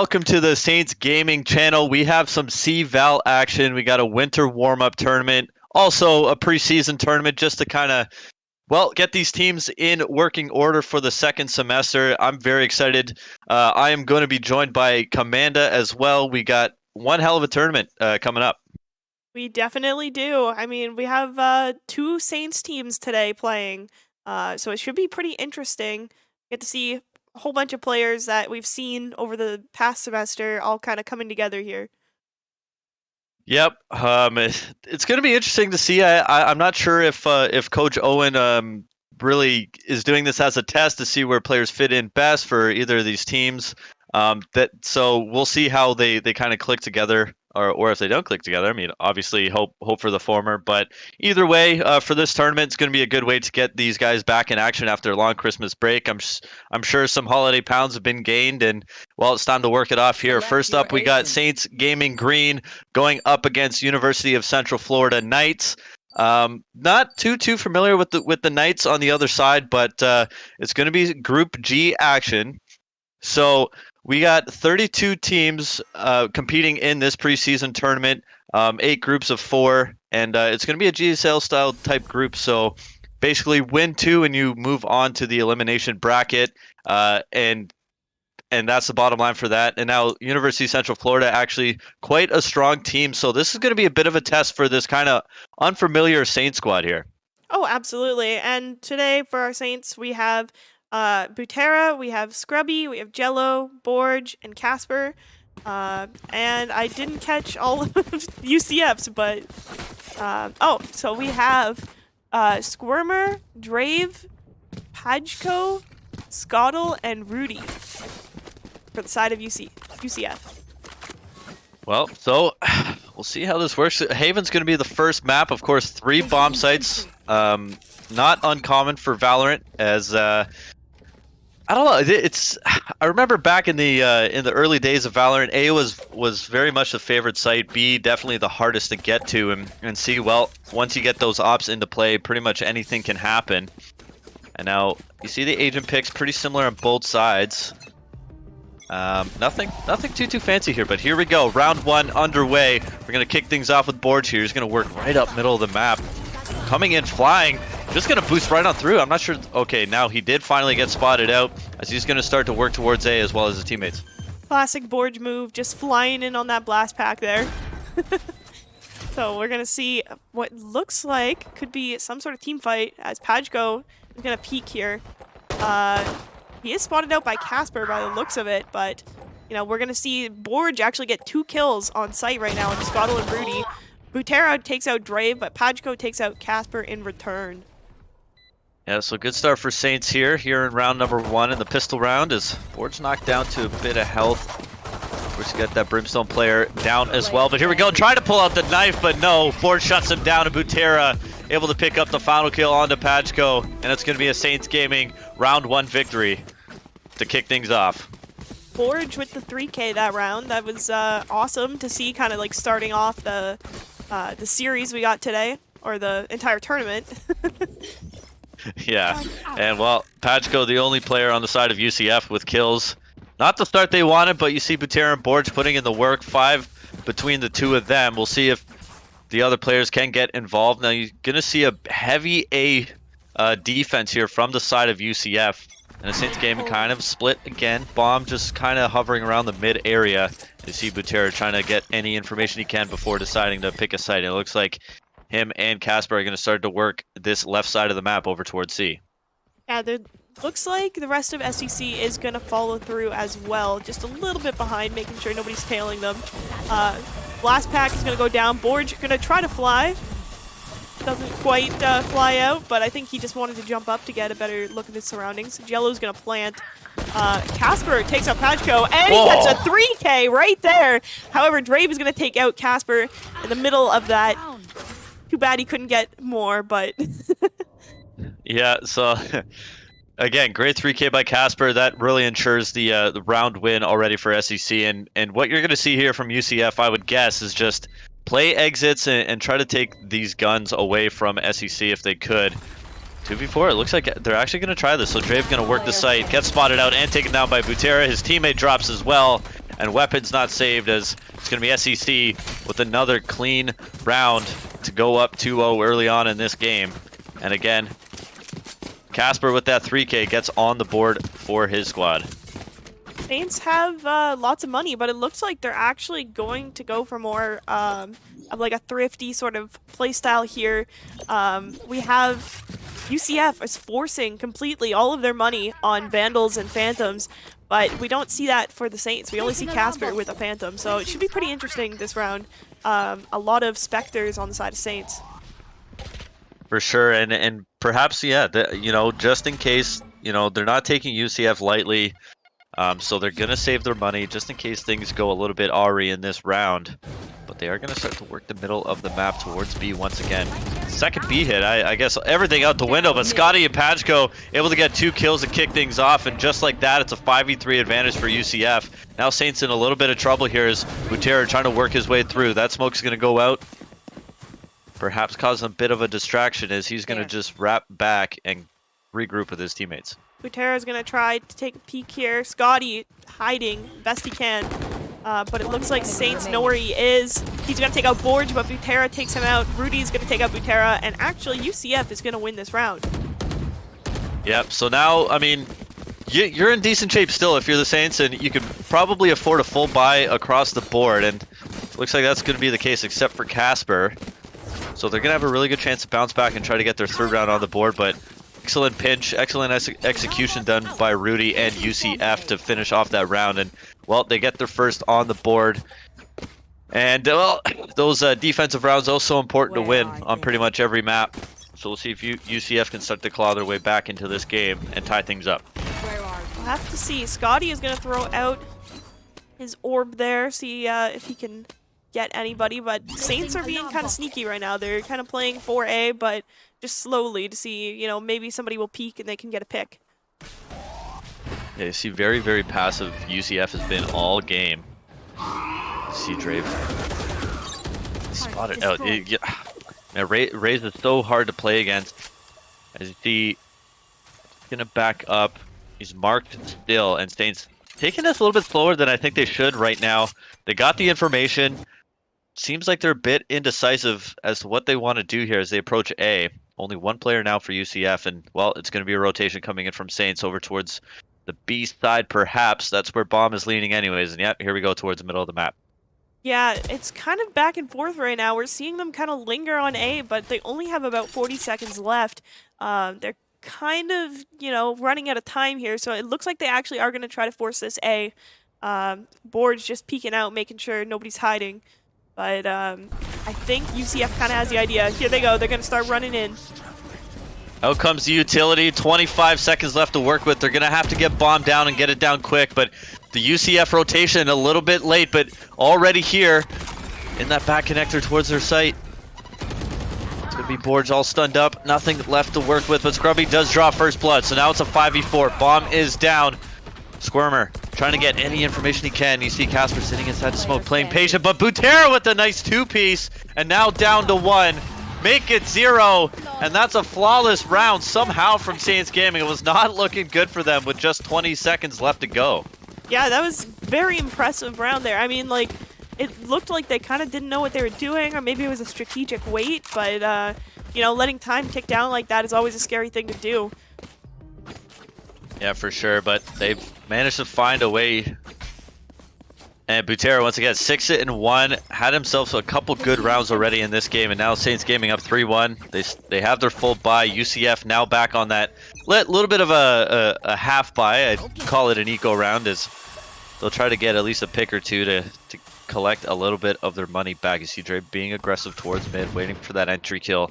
Welcome to the Saints Gaming channel. We have some CVAL action. We got a winter warm-up tournament, also a preseason tournament just to kind of, get these teams in working order for the second semester. I'm very excited. I am going to be joined by Commanda as well. We got one hell of a tournament coming up. We definitely do. I mean, we have two Saints teams today playing, so it should be pretty interesting. Get to see a whole bunch of players that we've seen over the past semester all kind of coming together here. Yep, it's going to be interesting to see. I'm not sure if Coach Owen really is doing this as a test to see where players fit in best for either of these teams. So we'll see how they kind of click together, or if they don't click together. I mean, obviously hope for the former, but either way, for this tournament, it's going to be a good way to get these guys back in action after a long Christmas break. I'm sure some holiday pounds have been gained, and well, it's time to work it off here. First up, we got Saints Gaming Green going up against University of Central Florida Knights. Not too familiar with the Knights on the other side, but it's going to be Group G action. So we got 32 teams competing in this preseason tournament, 8 groups of 4, and it's going to be a GSL style type group. So basically, win 2 and you move on to the elimination bracket, and that's the bottom line for that. And now University of Central Florida actually quite a strong team. So this is going to be a bit of a test for this kind of unfamiliar Saint squad here. Oh, absolutely. And today for our Saints, we have Butera, we have Scrubby, we have Jello, Borge, and Casper. And I didn't catch all of UCFs, but so we have Squirmer, Drave, Pajko, Scottle, and Rudy for the side of UCF. Well, so we'll see how this works. Haven's going to be the first map, of course. 3 bomb sites, not uncommon for Valorant. As I don't know, I remember back in the early days of Valorant, A was very much the favorite site. B definitely the hardest to get to, and C, well, once you get those ops into play, pretty much anything can happen. And now you see the agent picks pretty similar on both sides. Nothing too fancy here, but here we go. Round 1 underway. We're gonna kick things off with Borge here. He's gonna work right up middle of the map. Coming in flying, just gonna boost right on through. I'm not sure. Okay, now he did finally get spotted out as he's gonna start to work towards A as well as his teammates. Classic Borge move, just flying in on that blast pack there. So we're gonna see what looks like could be some sort of team fight as Pajko is gonna peek here. He is spotted out by Casper by the looks of it, but you know, we're gonna see Borge actually get 2 kills on site right now on Scottle and Rudy. Butera takes out Drave, but Pajko takes out Casper in return. Yeah, so good start for Saints here in round number 1 in the pistol round as Borge knocked down to a bit of health. Of course, you got that Brimstone player down as well, but here we go, trying to pull out the knife, but no, Borge shuts him down, and Butera able to pick up the final kill onto Pajko, and it's going to be a Saints Gaming round 1 victory to kick things off. Borge with the 3K that round. That was awesome to see, kind of like starting off the series we got today, or the entire tournament. Yeah, and well, Pajko, the only player on the side of UCF with kills. Not the start they wanted, but you see Butera and Borge putting in the work. 5 between the 2 of them. We'll see if the other players can get involved. Now you're going to see a heavy A defense here from the side of UCF. And the Saints game kind of split again. Bomb just kind of hovering around the mid area. You see Butera trying to get any information he can before deciding to pick a site. And it looks like him and Casper are going to start to work this left side of the map over towards C. Yeah, there looks like the rest of SEC is going to follow through as well. Just a little bit behind, making sure nobody's tailing them. Blast pack is going to go down. Borge going to try to fly. Doesn't quite fly out, but I think he just wanted to jump up to get a better look at his surroundings. Jello's going to plant. Casper takes out Pajko, and he gets a 3K right there. However, Drave is going to take out Casper in the middle of that. Too bad he couldn't get more, but... Yeah, so... Again, great 3K by Casper. That really ensures the round win already for SEC. And what you're going to see here from UCF, I would guess, is just play exits and try to take these guns away from SEC if they could. 2v4, it looks like they're actually going to try this. So Drave going to work the site, gets spotted out and taken down by Butera. His teammate drops as well. and weapons not saved, as it's going to be SEC with another clean round to go up 2-0 early on in this game. And again, Casper with that 3K gets on the board for his squad. Saints have lots of money, but it looks like they're actually going to go for more of like a thrifty sort of playstyle here. We have UCF is forcing completely all of their money on Vandals and Phantoms, but we don't see that for the Saints. We only see Casper with a Phantom, so it should be pretty interesting this round. A lot of Spectres on the side of Saints. For sure, and perhaps, yeah, you know, just in case, you know, they're not taking UCF lightly, so they're going to save their money just in case things go a little bit awry in this round. But they are going to start to work the middle of the map towards B once again. Second B hit, I guess everything out the window, but Scotty and Pachko able to get 2 kills to kick things off, and just like that, it's a 5v3 advantage for UCF. Now Saints in a little bit of trouble here as Butera trying to work his way through. That smoke's going to go out, perhaps causing a bit of a distraction as he's going to just wrap back and regroup with his teammates. Butera's going to try to take a peek here. Scotty hiding best he can. But it looks like Saints know where he is. He's going to take out Borge, but Butera takes him out. Rudy's going to take out Butera, and actually UCF is going to win this round. Yep, so now, I mean, you're in decent shape still if you're the Saints, and you could probably afford a full buy across the board, and it looks like that's going to be the case except for Casper. So they're going to have a really good chance to bounce back and try to get their 3rd round on the board, but excellent pinch, excellent execution done by Rudy and UCF to finish off that round, and well, they get their first on the board. And well, those defensive rounds are so important to win on pretty much every map. So we'll see if UCF can start to claw their way back into this game and tie things up. We'll have to see. Scotty is going to throw out his orb there, see if he can get anybody, but Saints are being kind of sneaky right now. They're kind of playing 4A, but just slowly to see, you know, maybe somebody will peek and they can get a pick. Yeah, you see very, very passive UCF has been all game. See Drave spotted out. Raze is so hard to play against. As you see, he's gonna back up. He's marked still, and Saints taking this a little bit slower than I think they should right now. They got the information. Seems like they're a bit indecisive as to what they want to do here as they approach A. Only one player now for UCF, and well, it's going to be a rotation coming in from Saints over towards the B side, perhaps. That's where Bomb is leaning anyways, and yep, here we go towards the middle of the map. Yeah, it's kind of back and forth right now. We're seeing them kind of linger on A, but they only have about 40 seconds left. They're kind of, you know, running out of time here, so it looks like they actually are going to try to force this A. Board's just peeking out, making sure nobody's hiding. But I think UCF kind of has the idea. Here they go. They're going to start running in. Out comes the utility. 25 seconds left to work with. They're going to have to get Bomb down and get it down quick. But the UCF rotation a little bit late, but already here in that back connector towards their site. It's going to be Borge all stunned up. Nothing left to work with, but Scrubby does draw first blood. So now it's a 5v4. Bomb is down. Squirmer trying to get any information he can. You see Casper sitting inside the smoke, playing patient, but Butera with a nice 2-piece, and now down to 1. Make it 0, and that's a flawless round somehow from Saints Gaming. It was not looking good for them with just 20 seconds left to go. Yeah, that was very impressive round there. I mean, like, it looked like they kind of didn't know what they were doing, or maybe it was a strategic wait, but, you know, letting time tick down like that is always a scary thing to do. Yeah, for sure, but they've managed to find a way. And Butera, once again, 6-1, had himself a couple good rounds already in this game, and now Saints Gaming up 3-1. They have their full buy. UCF now back on that little bit of a half buy. I'd call it an eco round, as they'll try to get at least a pick or two to collect a little bit of their money back. You see Dre being aggressive towards mid, waiting for that entry kill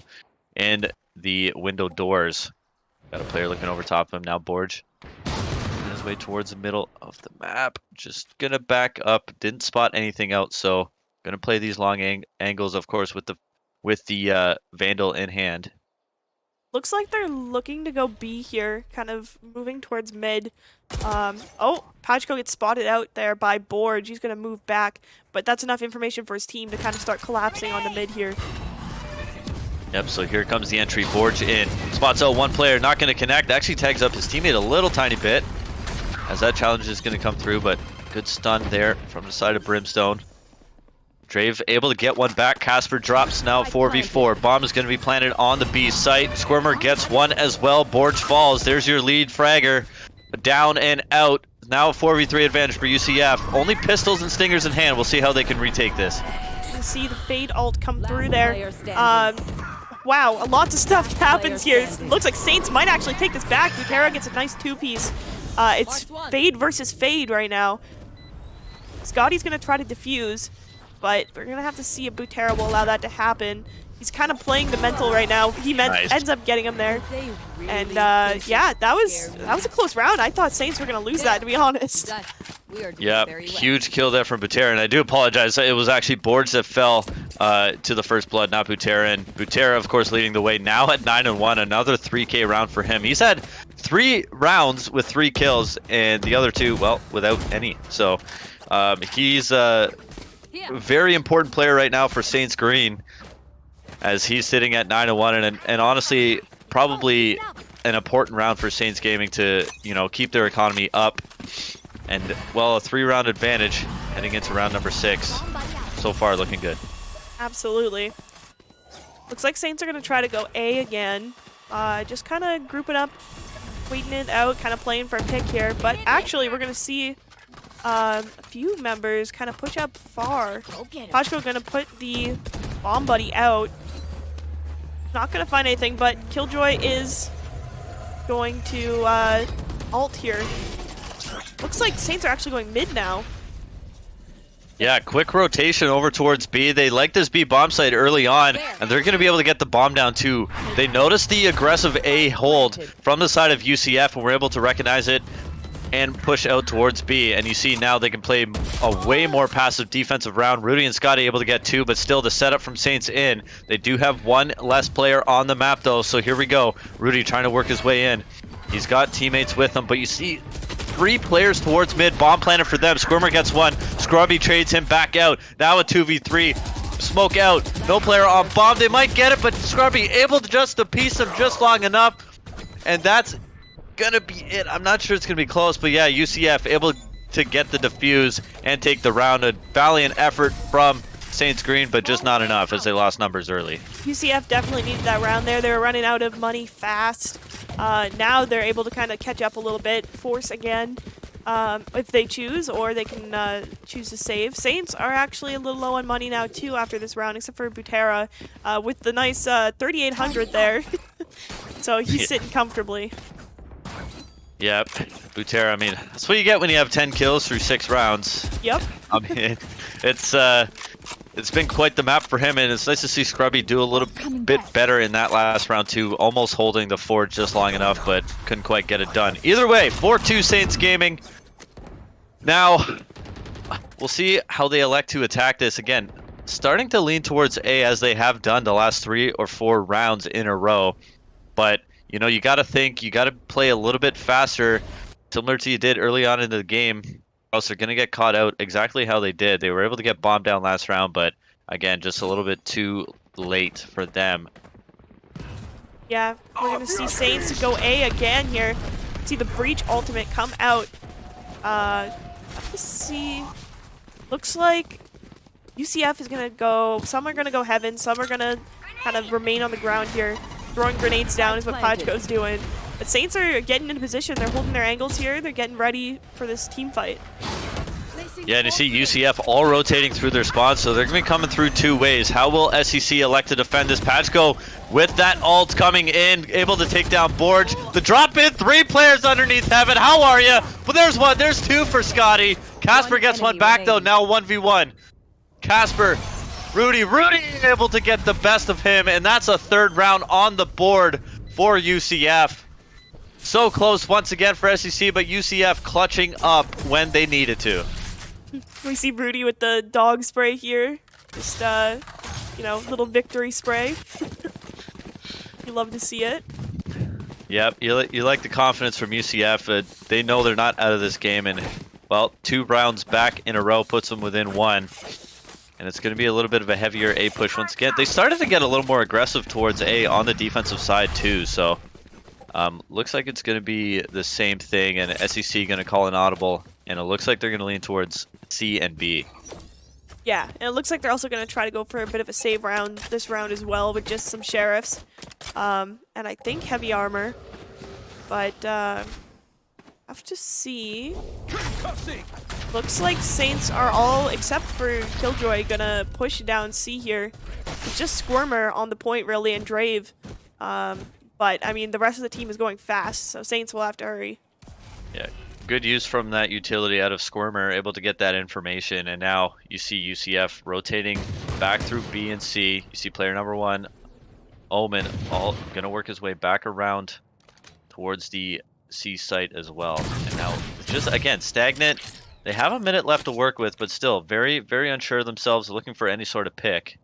in the window doors. Got a player looking over top of him now, Borge. His way towards the middle of the map. Just gonna back up. Didn't spot anything out, so gonna play these long angles, of course, with the Vandal in hand. Looks like they're looking to go B here, kind of moving towards mid. Oh, Pachko gets spotted out there by Borge. He's gonna move back, but that's enough information for his team to kind of start collapsing on the mid here. Yep, so here comes the entry. Borge in. Spots out one player, not going to connect. Actually tags up his teammate a little tiny bit, as that challenge is going to come through, but Good stun there from the side of Brimstone. Drave able to get one back. Casper drops now 4v4. Bomb is going to be planted on the B site. Squirmer gets one as well. Borge falls. There's your lead fragger. Down and out. Now a 4v3 advantage for UCF. Only pistols and stingers in hand. We'll see how they can retake this. You can see the Fade ult come through there. Wow, a lot of stuff happens here. It looks like Saints might actually take this back. Butera gets a nice two-piece. It's Fade versus Fade right now. Scotty's going to try to defuse, but we're going to have to see if Butera will allow that to happen. He's kind of playing the mental right now. He ends up getting him there. And yeah, that was a close round. I thought Saints were going to lose that, to be honest. Yeah, huge kill there from Butera, and I do apologize. It was actually Borge that fell to the first blood, not Butera. And Butera, of course, leading the way now at 9-1. Another 3K round for him. He's had 3 rounds with 3 kills, and the other 2, well, without any. So he's a very important player right now for Saints Green, as he's sitting at 9-1, and honestly, probably an important round for Saints Gaming to, you know, keep their economy up. And, well, a 3-round advantage heading into round number 6. So far, looking good. Absolutely. Looks like Saints are going to try to go A again. Just kind of grouping up, waiting it out, kind of playing for a pick here. But actually, we're going to see a few members kind of push up far. Pashko going to put the bomb buddy out. Not going to find anything, but Killjoy is going to ult here. Looks like Saints are actually going mid now. Yeah, quick rotation over towards B. They like this B bomb site early on, and they're going to be able to get the bomb down too. They noticed the aggressive A hold from the side of UCF, and were able to recognize it and push out towards B. And you see now they can play a way more passive defensive round. Rudy and Scotty able to get 2, but still the setup from Saints in. They do have 1 less player on the map though, so here we go. Rudy trying to work his way in. He's got teammates with him, but you see 3 players towards mid. Bomb planted for them. Squirmer gets 1. Scrubby trades him back out. Now a 2v3. Smoke out. No player on bomb. They might get it, but Scrubby able to just to piece him just long enough. And that's gonna be it. I'm not sure it's gonna be close, but yeah, UCF able to get the defuse and take the round. A valiant effort from Saints Green, but just not enough as they lost numbers early. UCF definitely needed that round there. They were running out of money fast. Now they're able to kind of catch up a little bit, force again if they choose, or they can choose to save. Saints are actually a little low on money now too after this round, except for Butera with the nice 3,800 there. So he's sitting comfortably. Yep, Butera, I mean, that's what you get when you have 10 kills through 6 rounds. Yep. I mean, it's been quite the map for him, and it's nice to see Scrubby do a little bit better in that last round too, almost holding the fort just long enough, but couldn't quite get it done. Either way, 4-2 Saints Gaming. Now, we'll see how they elect to attack this. Again, starting to lean towards A as they have done the last 3 or 4 rounds in a row, but you know, you got to think, you got to play a little bit faster, similar to you did early on in the game, or else they're going to get caught out exactly how they did. They were able to get bombed down last round, but again, just a little bit too late for them. Yeah, we're going to see Saints go A again here. See the Breach ultimate come out. Let's see. Looks like UCF is going to go, some are going to go Heaven, some are going to kind of remain on the ground here. Throwing grenades down is what Pachko's doing. But Saints are getting into position. They're holding their angles here. They're getting ready for this team fight. Yeah, and you see UCF all rotating through their spawns, so they're going to be coming through 2 ways. How will SEC elect to defend this? Pachko with that ult coming in, able to take down Borge. The drop in, 3 players underneath Heaven. How are you? Well, there's 1. There's 2 for Scotty. Casper gets 1 back, though. Now 1v1. Casper. Rudy able to get the best of him, and that's a 3rd round on the board for UCF. So close once again for SEC, but UCF clutching up when they needed to. We see Rudy with the dog spray here. Just, you know, little victory spray. You love to see it. Yep, you like the confidence from UCF. They know they're not out of this game, and, well, 2 rounds back in a row puts them within 1. And it's going to be a little bit of a heavier A push once again. They started to get a little more aggressive towards A on the defensive side too, so Looks like it's going to be the same thing, and SEC going to call an audible, and it looks like they're going to lean towards C and B. Yeah, and it looks like they're also going to try to go for a bit of a save round this round as well with just some sheriffs. And I think heavy armor. But, have to see. Looks like Saints are all, except for Killjoy, gonna push down C here. It's just Squirmer on the point, really, and Drave. But, I mean, the rest of the team is going fast, so Saints will have to hurry. Yeah, good use from that utility out of Squirmer, able to get that information, and now you see UCF rotating back through B and C. You see player number 1, Omen, all gonna work his way back around towards the C site as well. And now, just again, stagnant. They have a minute left to work with, but still very, very unsure of themselves, looking for any sort of pick.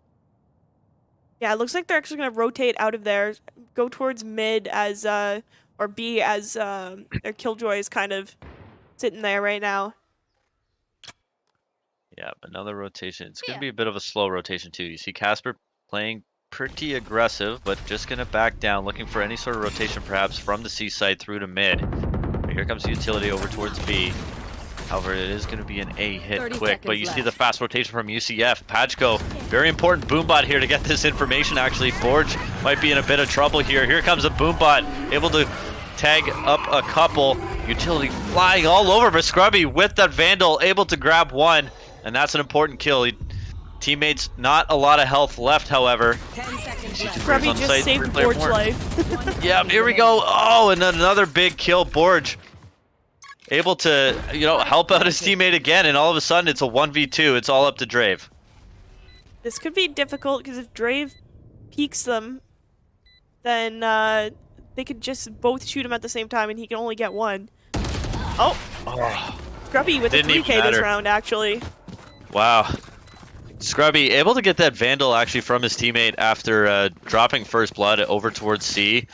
Yeah, it looks like they're actually going to rotate out of there, go towards mid as, or B as their Killjoy is kind of sitting there right now. Yeah, another rotation. It's going to be a bit of a slow rotation too. You see Casper playing pretty aggressive, but just going to back down, looking for any sort of rotation perhaps from the C side through to mid. But here comes the utility over towards B. However, it is going to be an A hit quick, but you see the fast rotation from UCF. Pajko, very important boombot here to get this information. Actually, Forge might be in a bit of trouble here. Here comes a boombot, able to tag up a couple. Utility flying all over, but Scrubby with that Vandal, able to grab one, and that's an important kill. Teammates, not a lot of health left, however. Scrubby just saved Borg's life. Yeah, here we go. Oh, and another big kill, Borg. Able to, help out his teammate again, and all of a sudden it's a 1v2. It's all up to Drave. This could be difficult, because if Drave peeks them, then they could just both shoot him at the same time, and he can only get one. Oh! Scrubby with the 3K this round, actually. Wow. Scrubby able to get that Vandal actually from his teammate after dropping first blood over towards C.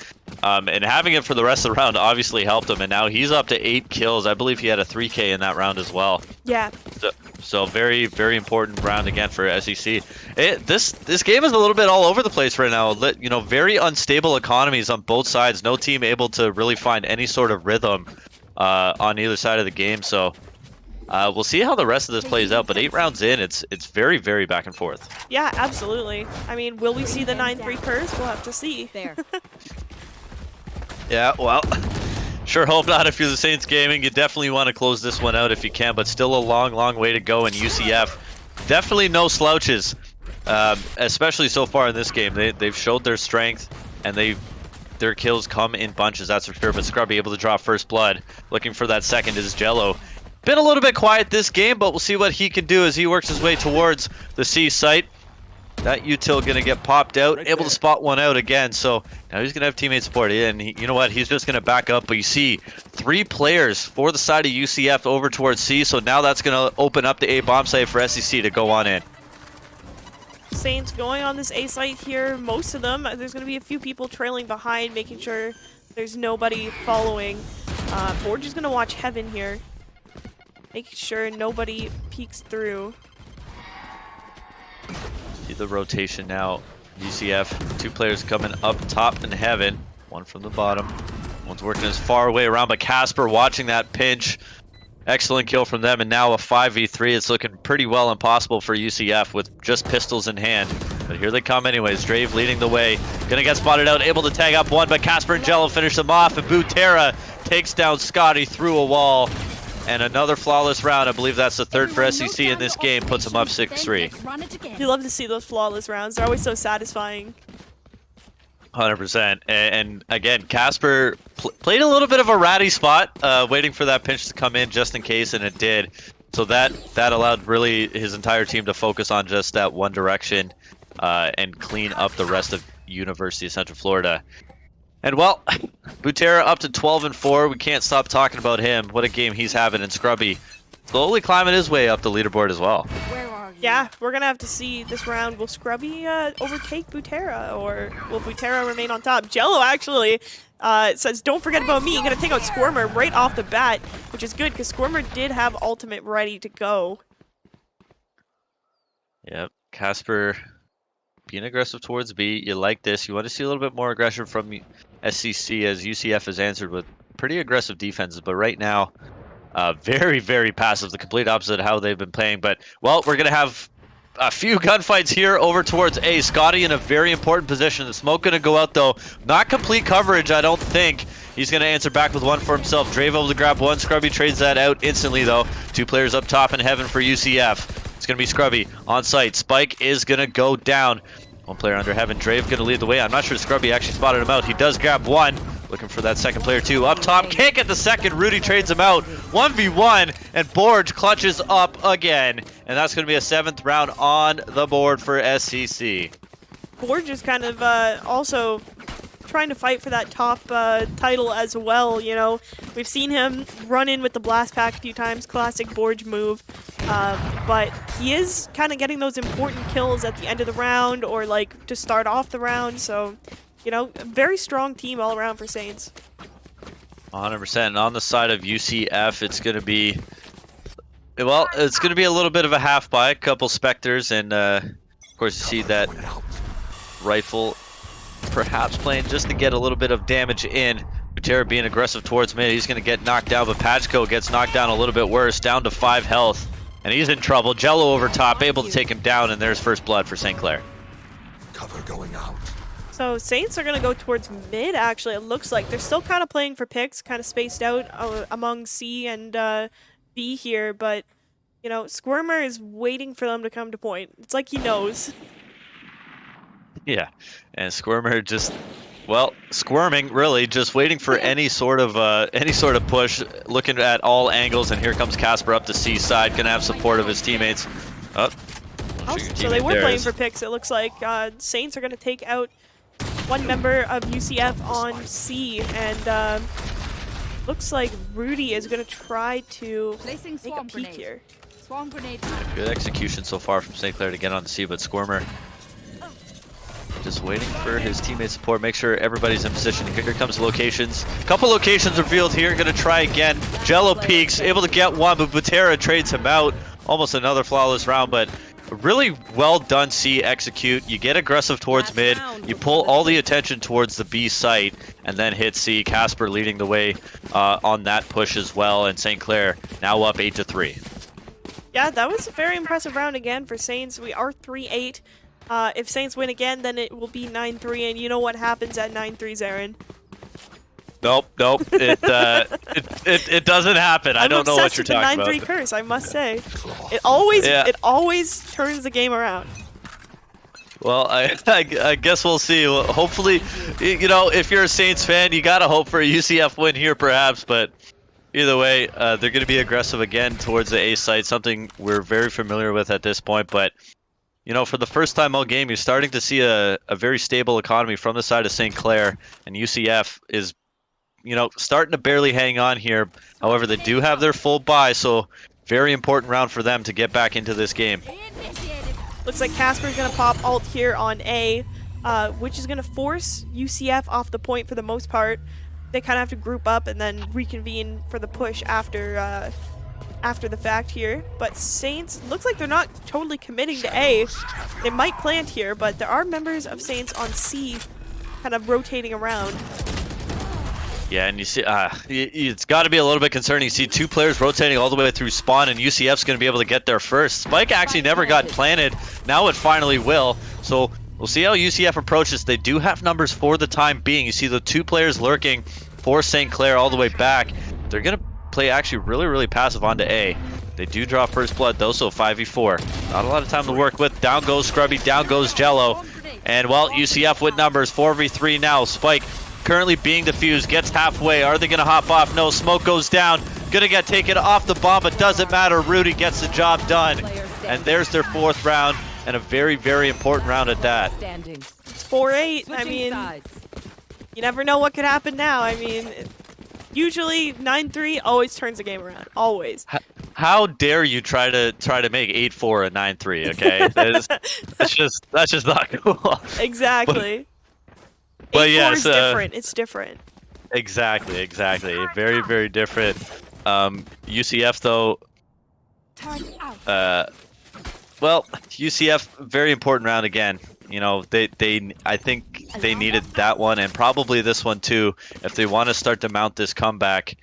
And having it for the rest of the round obviously helped him, and now he's up to 8 kills. I believe he had a 3K in that round as well. Yeah. So very, very important round again for SEC. This game is a little bit all over the place right now. Very unstable economies on both sides. No team able to really find any sort of rhythm on either side of the game. So we'll see how the rest of this plays out. But 8 rounds in, it's very, very back and forth. Yeah, absolutely. I mean, will we see the 9-3 curse? We'll have to see. There. Yeah, well, sure hope not if you're the Saints Gaming. You definitely want to close this one out if you can, but still a long, long way to go in UCF. Definitely no slouches, especially so far in this game. They've showed their strength, and their kills come in bunches, that's for sure. But Scrubby able to draw first blood. Looking for that second is Jello. Been a little bit quiet this game, but we'll see what he can do as he works his way towards the C site. That util gonna get popped out, able to spot one out again, so now he's gonna have teammate support. And you know what, he's just gonna back up, but you see 3 players for the side of UCF over towards C, so now that's gonna open up the A bomb site for SEC to go on in. Saints going on this A site here, most of them. There's gonna be a few people trailing behind, making sure there's nobody following. Borg is gonna watch Heaven here, making sure nobody peeks through. See the rotation now. UCF, 2 players coming up top in Heaven. One from the bottom. One's working as far away around, but Casper watching that pinch. Excellent kill from them, and now a 5v3. It's looking pretty well impossible for UCF with just pistols in hand. But here they come anyways. Drave leading the way. Gonna get spotted out, able to tag up one, but Casper and Jello finish them off, and Butera takes down Scotty through a wall. And another flawless round. I believe that's the 3rd for SEC in this game. Puts them up 6-3. You love to see those flawless rounds. They're always so satisfying. 100%. And again, Casper played a little bit of a ratty spot, waiting for that pinch to come in just in case, and it did. So that allowed really his entire team to focus on just that one direction and clean up the rest of University of Central Florida. And well, Butera up to 12-4. We can't stop talking about him. What a game he's having. And Scrubby slowly climbing his way up the leaderboard as well. Where are you? Yeah, we're going to have to see this round. Will Scrubby overtake Butera, or will Butera remain on top? Jello actually says, don't forget about me. Going to take out Squirmer right off the bat, which is good because Squirmer did have ultimate ready to go. Yep, Casper being aggressive towards B. You like this. You want to see a little bit more aggression from SCC, as UCF has answered with pretty aggressive defenses, but right now, very, very passive, the complete opposite of how they've been playing. But, well, we're going to have a few gunfights here over towards A. Scotty in a very important position. The smoke going to go out, though. Not complete coverage, I don't think. He's going to answer back with one for himself. Drave able to grab one. Scrubby trades that out instantly, though. Two players up top in heaven for UCF. It's going to be Scrubby on site. Spike is going to go down. One player under heaven. Drave going to lead the way. I'm not sure Scrubby actually spotted him out. He does grab one. Looking for that second player, too. Up top. Can't get the second. Rudy trades him out. 1v1. And Borge clutches up again. And that's going to be a 7th round on the board for SCC. Borge is kind of also trying to fight for that top title as well. You know, we've seen him run in with the blast pack a few times, classic Borge move, but he is kind of getting those important kills at the end of the round or like to start off the round. So, you know, a very strong team all around for Saints. 100%. And on the side of UCF, it's going to be, well, it's going to be a little bit of a half buy, a couple Spectres, and of course you see that rifle perhaps playing just to get a little bit of damage in. Butera being aggressive towards mid. He's going to get knocked down, but Pachko gets knocked down a little bit worse, down to 5 health. And he's in trouble. Jello over top, able to take him down, and there's first blood for St. Clair. Cover going out. So Saints are going to go towards mid, actually. It looks like they're still kind of playing for picks, kind of spaced out among C and B here, but, you know, Squirmer is waiting for them to come to point. It's like he knows. Yeah, and Squirmer just, well, squirming really, just waiting for any sort of push, looking at all angles, and here comes Casper up the C side, gonna have support of his teammates. Oh, so they were playing for picks. It looks like Saints are gonna take out one member of UCF on C, and looks like Rudy is gonna try to make a peek here. Swarm grenade. Good execution so far from St. Clair to get on the C, but Squirmer just waiting for his teammate support, make sure everybody's in position. Here comes locations. Couple locations revealed here, gonna try again. Jello peeks, able to get one, but Butera trades him out. Almost another flawless round, but a really well done C execute. You get aggressive towards mid, you pull all the attention towards the B site, and then hit C. Casper leading the way on that push as well, and St. Clair now up 8-3. Yeah, that was a very impressive round again for Saints. We are 3-8. If Saints win again, then it will be 9-3, and you know what happens at 9-3, Zarin. Nope. It doesn't happen. I don't know what you're talking about. I'm obsessed with the 9-3 curse, I must say. It always turns the game around. Well, I guess we'll see. Well, hopefully, you know, if you're a Saints fan, you gotta hope for a UCF win here, perhaps. But either way, they're going to be aggressive again towards the A site, something we're very familiar with at this point. But you know, for the first time all game, you're starting to see a very stable economy from the side of St. Clair, and UCF is, you know, starting to barely hang on here. However, they do have their full buy, so very important round for them to get back into this game. Looks like Casper's going to pop ult here on A, which is going to force UCF off the point for the most part. They kind of have to group up and then reconvene for the push after the fact here. But Saints, looks like they're not totally committing to A. They might plant here, but there are members of Saints on C kind of rotating around. Yeah, and you see, it's got to be a little bit concerning. You see two players rotating all the way through spawn, and UCF's going to be able to get there first. Spike actually never got planted. Now it finally will. So we'll see how UCF approaches. They do have numbers for the time being. You see the two players lurking for St. Clair all the way back. They're going to play actually really, really passive onto A. They do draw first blood, though, so 5v4. Not a lot of time to work with. Down goes Scrubby, down goes Jello. And, well, UCF with numbers, 4v3 now. Spike currently being defused, gets halfway. Are they going to hop off? No, smoke goes down. Gonna get taken off the bomb, but doesn't matter. Rudy gets the job done. And there's their fourth round, and a very, very important round at that. It's 4-8. I mean, you never know what could happen now. I mean, usually 9-3 always turns the game around. Always. How dare you try to make 8-4 a 9-3? Okay, that's just not cool. Exactly. But 8-4 yeah, is different. It's different. Exactly. Very, very different. UCF though. Well, UCF very important round again. You know, I think they needed that one, and probably this one too, if they want to start to mount this comeback.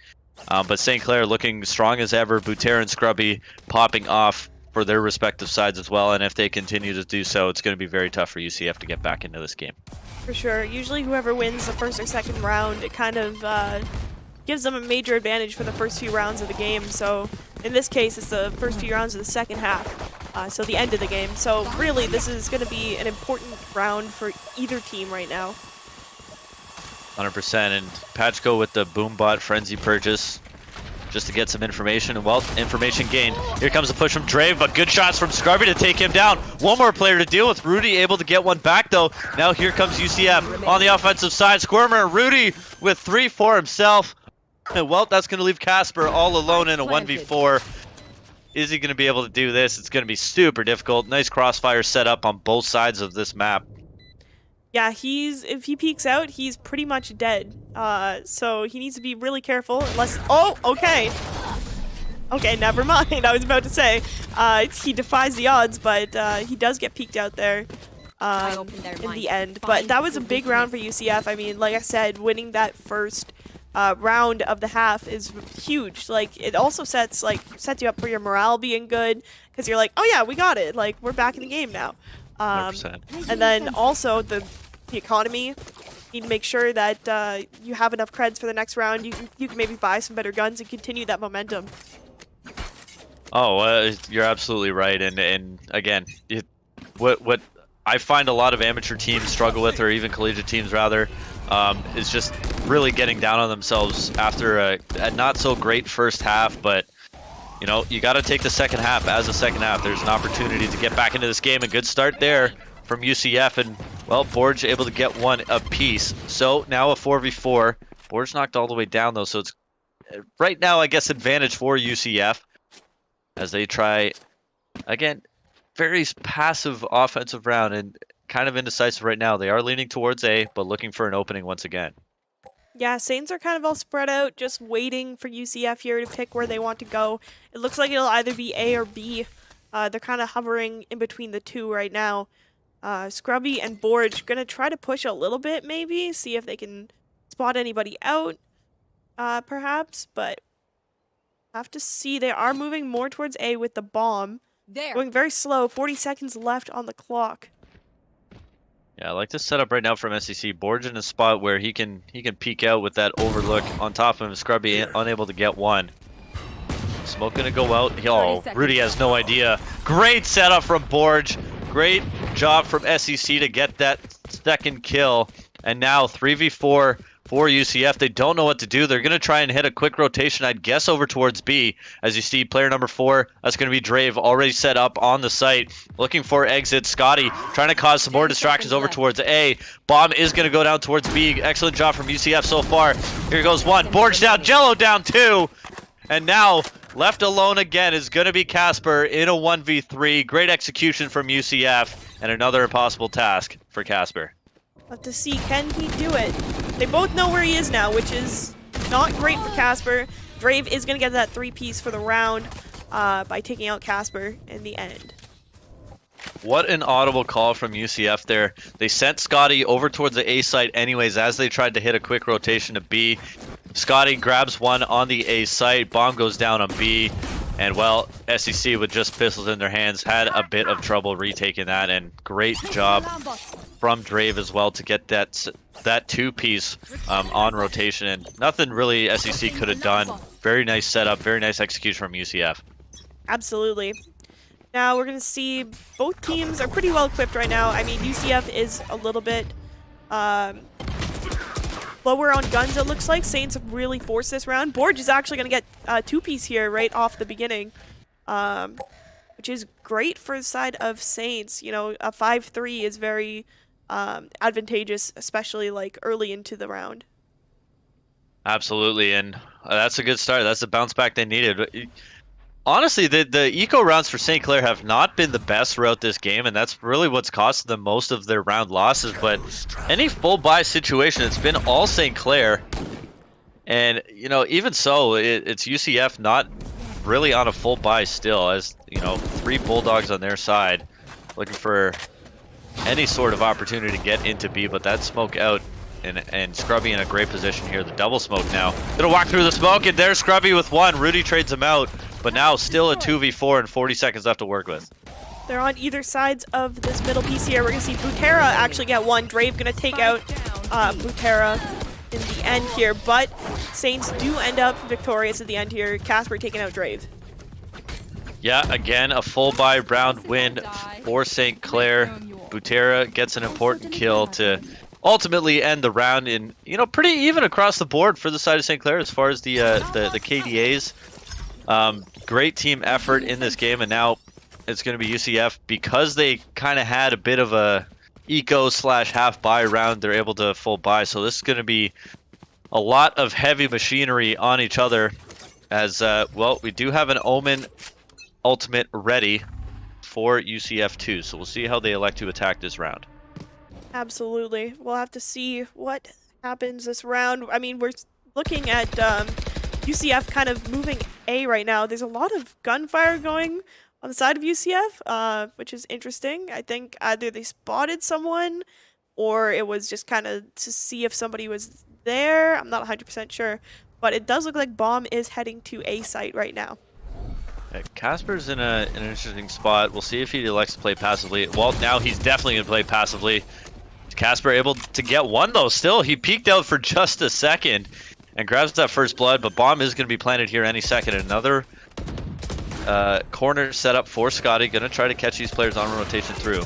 But St. Clair looking strong as ever. Buter and Scrubby popping off for their respective sides as well, and if they continue to do so, it's going to be very tough for UCF to get back into this game. For sure. Usually whoever wins the first or second round, it kind of gives them a major advantage for the first few rounds of the game. So in this case, it's the first few rounds of the second half, so the end of the game. So really, this is going to be an important round for either team right now. 100%, and Patchko with the Boombot Frenzy purchase just to get some information, and well, information gained. Here comes a push from Drave, but good shots from Scrubby to take him down. One more player to deal with. Rudy able to get one back though. Now here comes UCF on the offensive side. Squirmer, Rudy with 3 for himself. And well, that's going to leave Casper all alone in a 1v4. Is he going to be able to do this? It's going to be super difficult. Nice crossfire set up on both sides of this map. Yeah, if he peeks out, he's pretty much dead. So he needs to be really careful unless... Oh, okay. Okay, never mind. I was about to say, he defies the odds, but he does get peeked out there in the end. But that was a big round for UCF. I mean, like I said, winning that first round of the half is huge. Like, it also sets you up for your morale being good, because you're like, oh yeah, we got it. Like, we're back in the game now. 100%. And then also the economy. You need to make sure that you have enough creds for the next round. You can maybe buy some better guns and continue that momentum. Oh, you're absolutely right. And again, what I find a lot of amateur teams struggle with, or even collegiate teams rather, is just really getting down on themselves after a not so great first half. But you know, you got to take the second half as a second half. There's an opportunity to get back into this game. A good start there from UCF, and well, Borge able to get one apiece. So now a 4v4. Borge knocked all the way down though, so it's right now, I guess, advantage for UCF as they try again. Very passive offensive round and kind of indecisive right now. They are leaning towards A, but looking for an opening once again. Yeah, Saints are kind of all spread out, just waiting for UCF here to pick where they want to go. It looks like it'll either be A or B. They're kind of hovering in between the two right now. Scrubby and Borge gonna try to push a little bit, maybe, see if they can spot anybody out, perhaps, but have to see. They are moving more towards A with the bomb. Going very slow, 40 seconds left on the clock. Yeah, I like this setup right now from SEC. Borge in a spot where he can peek out with that overlook on top of him. Scrubby unable to get one. Smoke gonna go out. Oh, Rudy has no idea. Great setup from Borge. Great job from SEC to get that second kill. And now 3v4 for UCF. They don't know what to do. They're going to try and hit a quick rotation, I'd guess, over towards B. As you see, player number 4, that's going to be Drave, already set up on the site. Looking for exit. Scotty trying to cause some more distractions over towards A. Bomb is going to go down towards B. Excellent job from UCF so far. Here goes one. Borge down. Jello down 2. And now, left alone again is going to be Casper in a 1v3. Great execution from UCF. And another impossible task for Casper. But to see, can he do it? They both know where he is now, which is not great for Casper. Drave is going to get that 3-piece for the round by taking out Casper in the end. What an audible call from UCF there. They sent Scotty over towards the A site anyways as they tried to hit a quick rotation to B. Scotty grabs one on the A site. Bomb goes down on B. And well, SEC with just pistols in their hands had a bit of trouble retaking that. And great job from Drave as well to get that 2-piece on rotation. And nothing really SEC could have done. Very nice setup, very nice execution from UCF. Absolutely. Now we're going to see both teams are pretty well equipped right now. I mean, UCF is a little bit lower on guns, it looks like. Saints have really forced this round. Borge is actually going to get a 2-piece here right off the beginning, which is great for the side of Saints. You know, a 5-3 is very advantageous, especially like early into the round. Absolutely, and that's a good start. That's the bounce back they needed. Honestly, the eco rounds for St. Clair have not been the best throughout this game, and that's really what's costed them most of their round losses. But any full buy situation, it's been all St. Clair. And, you know, even so, it's UCF not really on a full buy still, as, you know, 3 Bulldogs on their side, looking for any sort of opportunity to get into B, but that smoke out, and Scrubby in a great position here. The double smoke now. Gonna walk through the smoke, and there's Scrubby with one. Rudy trades him out, but now still a 2v4 and 40 seconds left to work with. They're on either sides of this middle piece here. We're going to see Butera actually get one. Drave going to take out Butera in the end here, but Saints do end up victorious at the end here. Casper taking out Drave. Yeah, again, a full buy round win for St. Clair. Butera gets an important kill to ultimately end the round in, you know, pretty even across the board for the side of St. Clair as far as the KDAs. Great team effort in this game, and now it's going to be UCF because they kind of had a bit of a eco / half buy round. They're able to full buy, so this is going to be a lot of heavy machinery on each other. As well, we do have an Omen ultimate ready for UCF 2, so we'll see how they elect to attack this round. Absolutely. We'll have to see what happens this round. I mean, we're looking at UCF kind of moving A right now. There's a lot of gunfire going on the side of UCF, which is interesting. I think either they spotted someone or it was just kind of to see if somebody was there. I'm not 100% sure, but it does look like Bomb is heading to A site right now. Casper's in an interesting spot. We'll see if he elects to play passively. Well, now he's definitely going to play passively. Casper able to get one, though. Still, he peeked out for just a second and grabs that first blood, but Bomb is going to be planted here any second. Another corner set up for Scotty. Going to try to catch these players on rotation through.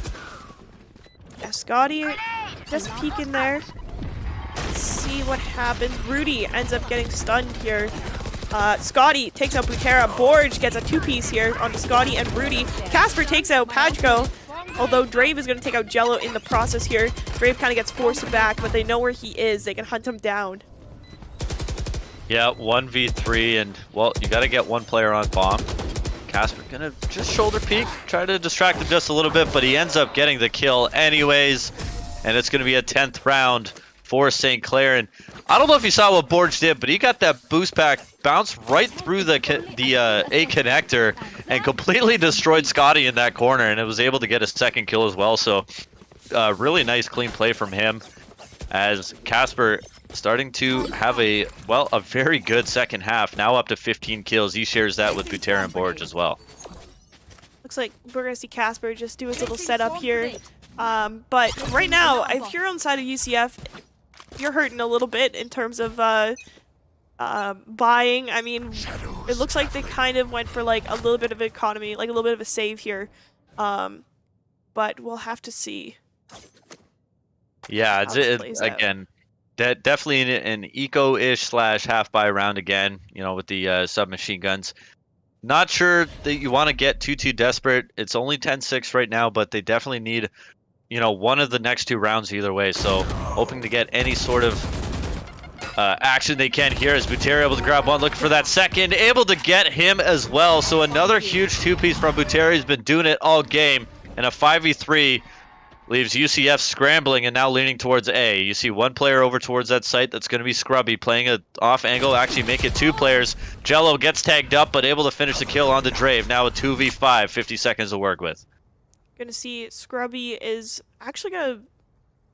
Yeah, Scotty just peeking there. Let's see what happens. Rudy ends up getting stunned here. Scotty takes out Butera. Borge gets a two-piece here onto Scotty and Rudy. Casper takes out Pajko, although Drave is going to take out Jello in the process here. Drave kind of gets forced back, but they know where he is. They can hunt him down. Yeah, 1v3, and, well, you got to get one player on Bomb. Casper going to just shoulder peek, try to distract him just a little bit, but he ends up getting the kill anyways, and it's going to be a 10th round for St. Clair. And I don't know if you saw what Borge did, but he got that boost pack bounced right through the A connector and completely destroyed Scotty in that corner, and it was able to get a second kill as well. So really nice clean play from him, as Casper starting to have a very good second half, now up to 15 kills. He shares that with Butera and Borge as well. Looks like we're going to see Casper just do his little setup here. But right now, if you're on the side of UCF, you're hurting a little bit in terms of buying. I mean, it looks like they kind of went for like a little bit of economy, like a little bit of a save here. But we'll have to see. Yeah, it's again, definitely an eco-ish / half buy round again, you know, with the submachine guns. Not sure that you want to get too desperate. It's only 10-6 right now, but they definitely need, you know, one of the next two rounds either way. So hoping to get any sort of action they can here, as Butera able to grab one, looking for that second, able to get him as well. So another huge two-piece from Butera. He's been doing it all game, and a 5v3 leaves UCF scrambling and now leaning towards A. You see one player over towards that site. That's going to be Scrubby playing a off angle, actually make it two players. Jello gets tagged up, but able to finish the kill on the Drave. Now a 2v5, 50 seconds to work with. Gonna see Scrubby is actually gonna...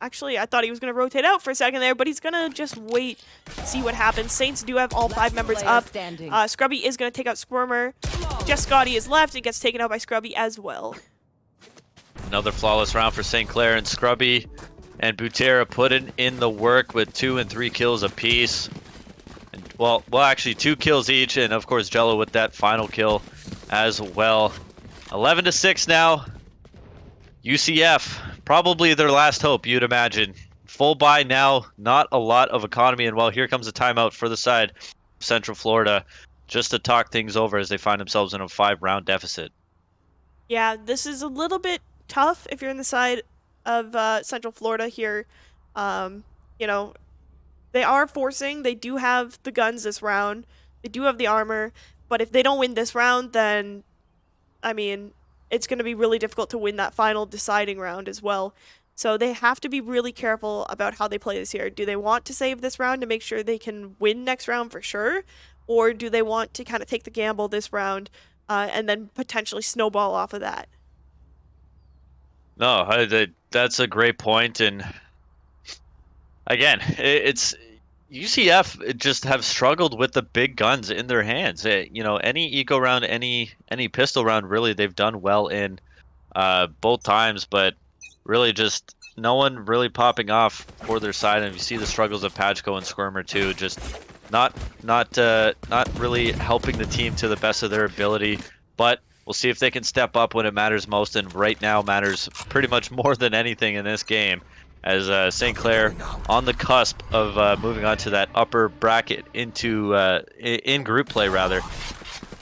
Actually, I thought he was gonna rotate out for a second there, but he's gonna just wait, see what happens. Saints do have all 5 members up. Scrubby is gonna take out Squirmer. Just Scotty is left. It gets taken out by Scrubby as well. Another flawless round for St. Clair, and Scrubby and Butera putting in the work with 2 and 3 kills apiece. And, well, actually 2 kills each, and of course Jello with that final kill as well. 11-6 now. UCF, probably their last hope, you'd imagine. Full buy now, not a lot of economy, and well, here comes a timeout for the side of Central Florida, just to talk things over as they find themselves in a 5-round deficit. Yeah, this is a little bit tough if you're in the side of Central Florida here. You know, they are forcing. They do have the guns this round. They do have the armor. But if they don't win this round, then, I mean, it's going to be really difficult to win that final deciding round as well. So they have to be really careful about how they play this here. Do they want to save this round to make sure they can win next round for sure? Or do they want to kind of take the gamble this round and then potentially snowball off of that? No, that's a great point, and again, it's UCF just have struggled with the big guns in their hands. You know, any eco round, any pistol round, really, they've done well in both times, but really just no one really popping off for their side. And you see the struggles of Pachko and Squirmer too, just not really helping the team to the best of their ability. But we'll see if they can step up when it matters most, and right now matters pretty much more than anything in this game. As St. Clair on the cusp of moving on to that upper bracket into in group play rather,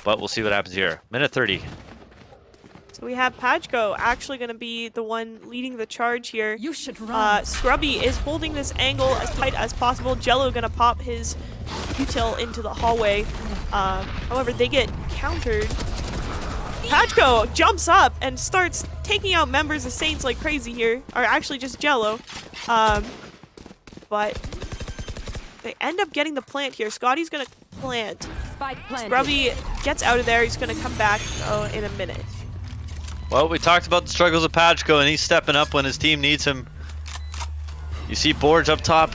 but we'll see what happens here. Minute 30. So we have Pachko actually going to be the one leading the charge here. You should run. Scrubby is holding this angle as tight as possible. Jello going to pop his util into the hallway. However, they get countered. Pachko jumps up and starts taking out members of Saints like crazy here. Or actually just Jello. But they end up getting the plant here. Scotty's going to plant. Spike planted. Scrubby gets out of there. He's going to come back in a minute. Well, we talked about the struggles of Pachko, and he's stepping up when his team needs him. You see Borge up top.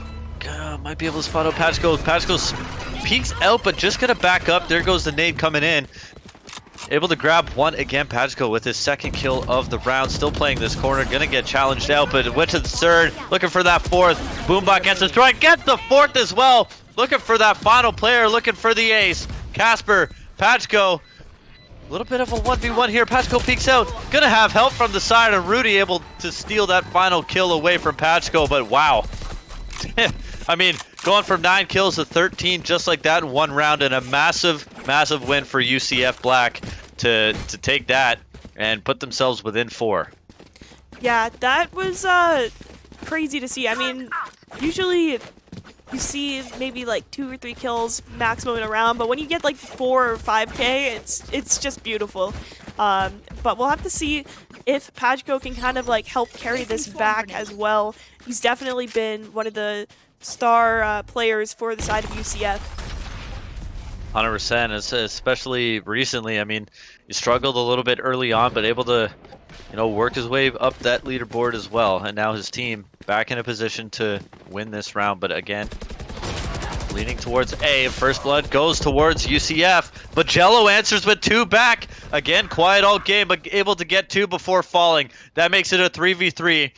Might be able to spot out Pachko. Pachko peeks out, but just gonna back up. There goes the nade coming in. Able to grab one again, Pachko with his second kill of the round. Still playing this corner. Gonna get challenged out, but went to the third. Looking for that fourth. Boombot gets the strike. Gets the fourth as well. Looking for that final player. Looking for the ace. Casper, Pachko. A little bit of a 1v1 here. Pachko peeks out. Gonna have help from the side, and Rudy able to steal that final kill away from Pachko, but wow. I mean, going from 9 kills to 13 just like that in one round, and a massive, massive win for UCF Black to take that and put themselves within 4. Yeah, that was crazy to see. I mean, usually you see maybe like 2 or 3 kills maximum in a round, but when you get like 4 or 5k, it's just beautiful. But we'll have to see if Pachko can kind of like help carry this back as well. He's definitely been one of the star players for the side of UCF. 100%, especially recently. I mean, he struggled a little bit early on, but able to, you know, work his way up that leaderboard as well. And now his team back in a position to win this round. But again, leaning towards A. First blood goes towards UCF, but Jello answers with 2 back. Again, quiet all game, but able to get 2 before falling. That makes it a 3v3.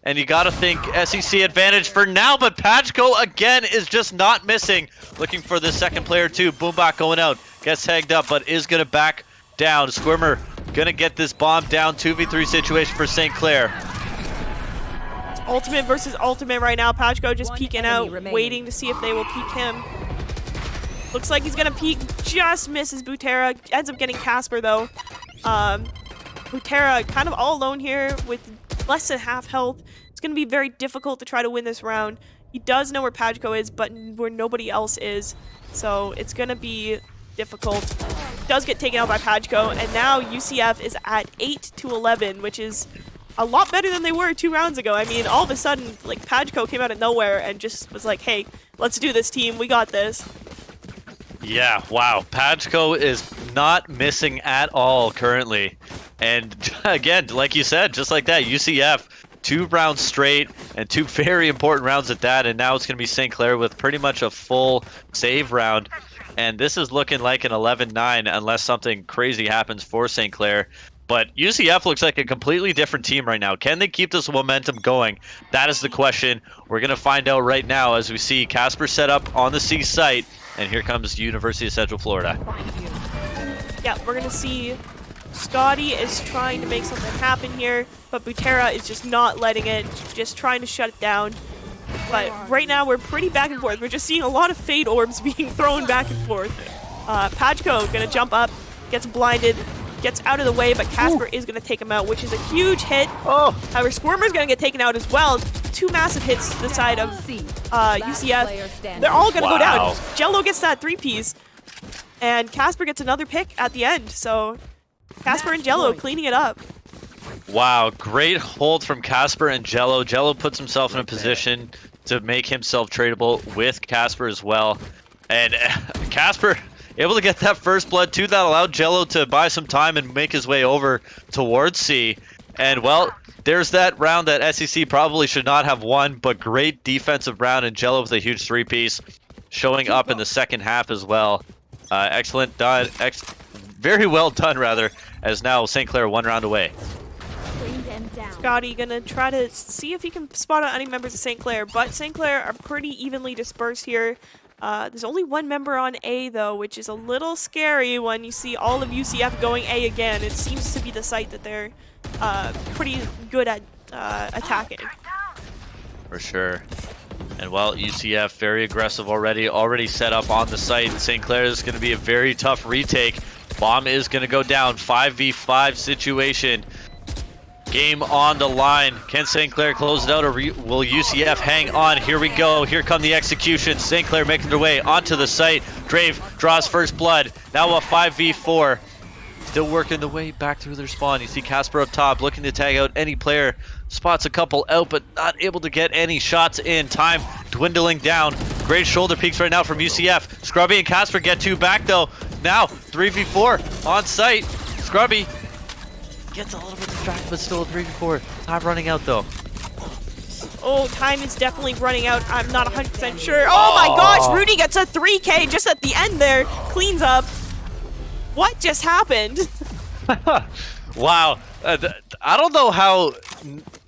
And you gotta think SEC advantage for now, but Pachko again is just not missing. Looking for the second player too. Boombot going out, gets tagged up, but is gonna back down. Squirmer gonna get this bomb down. 2v3 situation for St. Clair. Ultimate versus ultimate right now. Pachko just peeking out, waiting to see if they will peek him. Looks like he's gonna peek, just misses Butera. Ends up getting Casper though. Butera kind of all alone here with less than half health. It's going to be very difficult to try to win this round. He does know where Pachko is, but where nobody else is. So it's going to be difficult. Does get taken out by Pachko, and now UCF is at 8-11, which is a lot better than they were 2 rounds ago. I mean, all of a sudden, like, Pachko came out of nowhere and just was like, hey, let's do this, team. We got this. Yeah, wow. Pachko is not missing at all currently. And again, like you said, just like that, UCF, 2 rounds straight and 2 very important rounds at that. And now it's going to be St. Clair with pretty much a full save round. And this is looking like an 11-9 unless something crazy happens for St. Clair. But UCF looks like a completely different team right now. Can they keep this momentum going? That is the question. We're going to find out right now as we see Casper set up on the C site. And here comes University of Central Florida. Yeah, we're going to see Scotty is trying to make something happen here, but Butera is just not letting it, just trying to shut it down. But right now we're pretty back and forth. We're just seeing a lot of fade orbs being thrown back and forth. Pachko going to jump up, gets blinded, gets out of the way, but Casper is going to take him out, which is a huge hit. However, Squirmer's going to get taken out as well. 2 massive hits to the side of UCF. They're all going to go down. Jello gets that 3-piece, and Casper gets another pick at the end. So Casper and Jello cleaning it up. Wow, great hold from Casper and Jello. Jello puts himself in a position to make himself tradable with Casper as well. And Casper able to get that first blood too. That allowed Jello to buy some time and make his way over towards C. And well, there's that round that SEC probably should not have won, but great defensive round, and Jello with a huge three-piece showing up in the second half as well. Excellent done, very well done rather, as now St. Clair 1 round away. Scotty gonna try to see if he can spot out any members of St. Clair, but St. Clair are pretty evenly dispersed here. There's only one member on A though, which is a little scary when you see all of UCF going A again. It seems to be the site that they're pretty good at attacking. For sure. And well, UCF very aggressive already set up on the site. St. Clair is going to be a very tough retake. Bomb is going to go down. 5v5 situation. Game on the line. Can St. Clair close it out, or will UCF hang on? Here we go. Here come the executions. St. Clair making their way onto the site. Drave draws first blood. Now a 5v4. Still working the way back through their spawn. You see Casper up top looking to tag out any player. Spots a couple out, but not able to get any shots in. Time dwindling down. Great shoulder peeks right now from UCF. Scrubby and Casper get two back though. Now 3v4 on site. Scrubby gets a little bit distracted, but still a 3v4. Time running out though. Oh, time is definitely running out. I'm not 100% sure. Oh my gosh, Rudy gets a 3K just at the end there. Cleans up. What just happened? Wow. I don't know how,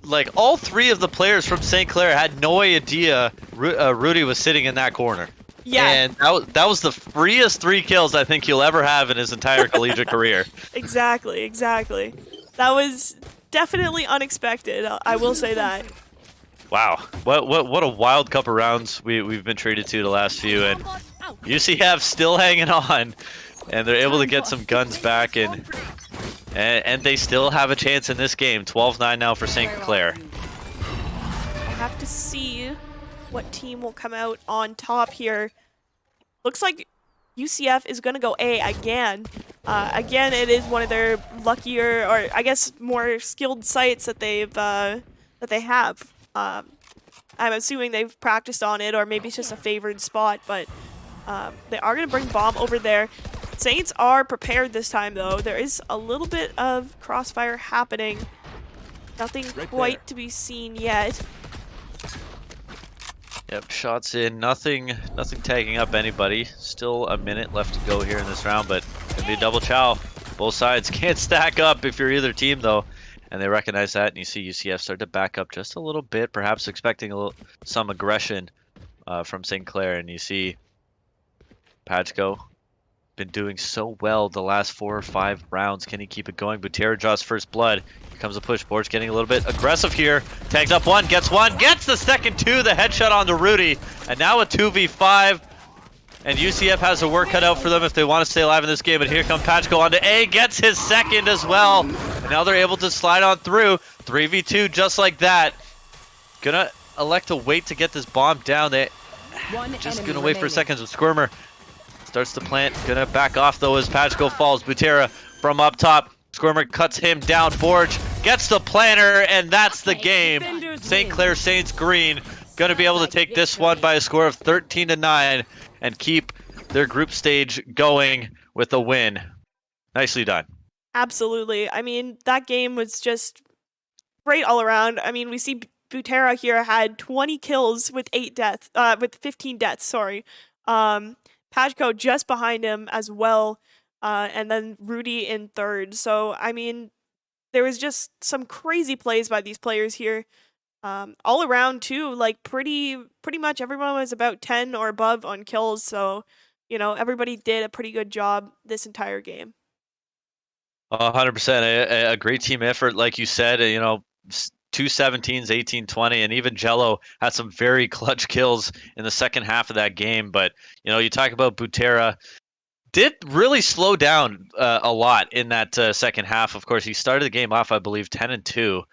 like, all three of the players from St. Clair had no idea Rudy was sitting in that corner. Yeah. And that was the freest 3 kills I think he'll ever have in his entire collegiate career. Exactly. That was definitely unexpected. I will say that. Wow. What a wild couple rounds we've been treated to the last few, and UCF still hanging on. And they're able to get some guns back, and they still have a chance in this game. 12-9 now for St. Clair. I have to see what team will come out on top here. Looks like UCF is going to go A again. Again, it is one of their luckier, or I guess more skilled sites that they have. I'm assuming they've practiced on it, or maybe it's just a favored spot, but they are going to bring bomb over there. Saints are prepared this time, though. There is a little bit of crossfire happening. Nothing quite to be seen yet. Yep, shots in. Nothing tagging up anybody. Still a minute left to go here in this round, but gonna be a double chow. Both sides can't stack up if you're either team, though. And they recognize that, and you see UCF start to back up just a little bit, perhaps expecting some aggression from St. Clair. And you see Pachko been doing so well the last 4 or 5 rounds. Can he keep it going? Butera draws first blood. Here comes a push. Board's getting a little bit aggressive here. Tags up one, gets the second two. The headshot onto Rudy. And now a 2v5. And UCF has a work cut out for them if they want to stay alive in this game. And here comes Pachko onto A. Gets his second as well. And now they're able to slide on through. 3v2 just like that. Gonna elect to wait to get this bomb down. They just gonna wait for a second. Squirmer starts to plant, gonna back off though as Pachko falls. Butera from up top. Squirmer cuts him down. Borge gets the planter, and that's the game. St. Clair Saints Green gonna be able to take this one by a score of 13-9 and keep their group stage going with a win. Nicely done. Absolutely. I mean, that game was just great all around. I mean, we see Butera here had 20 kills with 15 deaths, sorry. Pachko just behind him as well, and then Rudy in third. So, I mean, there was just some crazy plays by these players here. All around, too, like, pretty much everyone was about 10 or above on kills. So, you know, everybody did a pretty good job this entire game. 100%. A great team effort, like you said, you know, 2 17s, 18-20, and even Jello had some very clutch kills in the second half of that game. But, you know, you talk about Butera, did really slow down a lot in that second half. Of course, he started the game off, I believe, 10-2,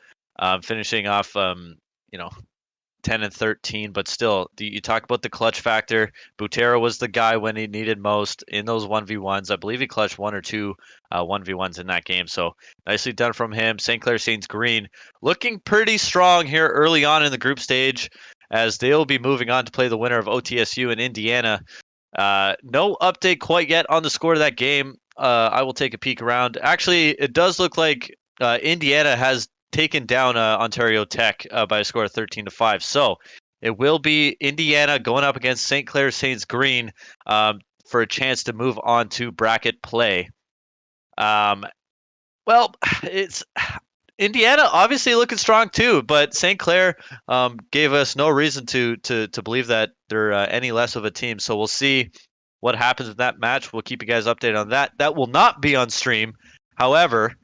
finishing off, you know, 10-13, but still, you talk about the clutch factor. Butera was the guy when he needed most in those 1v1s. I believe he clutched 1 or 2 1v1s in that game, so nicely done from him. St. Clair Saints Green looking pretty strong here early on in the group stage, as they'll be moving on to play the winner of OTSU in Indiana. No update quite yet on the score of that game. I will take a peek around. Actually, it does look like Indiana has taken down Ontario Tech by a score of 13-5. So it will be Indiana going up against St. Clair Saints Green for a chance to move on to bracket play. Well, it's Indiana obviously looking strong too, but St. Clair gave us no reason to believe that they're any less of a team. So we'll see what happens with that match. We'll keep you guys updated on that. That will not be on stream. However,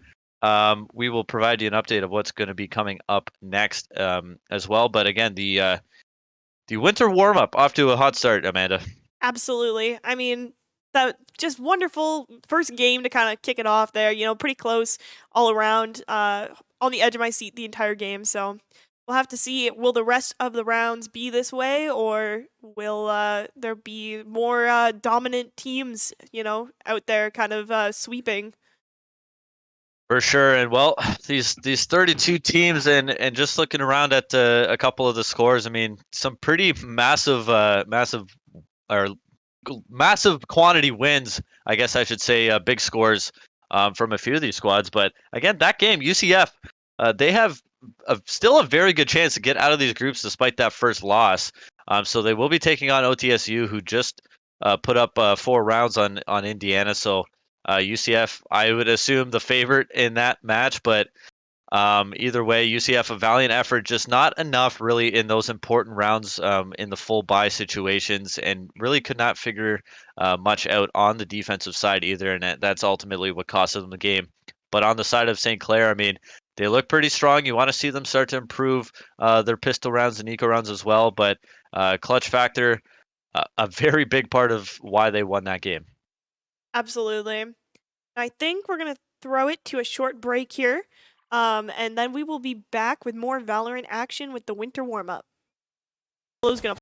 we will provide you an update of what's going to be coming up next as well. But again, the winter warm up off to a hot start, Amanda. Absolutely. I mean, that just wonderful first game to kind of kick it off there. You know, pretty close all around. On the edge of my seat the entire game. So we'll have to see. Will the rest of the rounds be this way, or will there be more dominant teams? You know, out there kind of sweeping. For sure, and well, these 32 teams, and just looking around at a couple of the scores, I mean, some pretty or massive quantity wins, I guess I should say, big scores from a few of these squads. But again, that game, UCF, they have still a very good chance to get out of these groups despite that first loss. So they will be taking on OTSU, who just put up 4 rounds on Indiana. So UCF, I would assume the favorite in that match, but either way, UCF a valiant effort, just not enough really in those important rounds in the full buy situations, and really could not figure much out on the defensive side either, and that's ultimately what cost them the game. But on the side of St. Clair, I mean, they look pretty strong. You want to see them start to improve their pistol rounds and eco rounds as well, but clutch factor, a very big part of why they won that game. Absolutely. I think we're gonna throw it to a short break here. And then we will be back with more Valorant action with the winter warm-up. Blue's gonna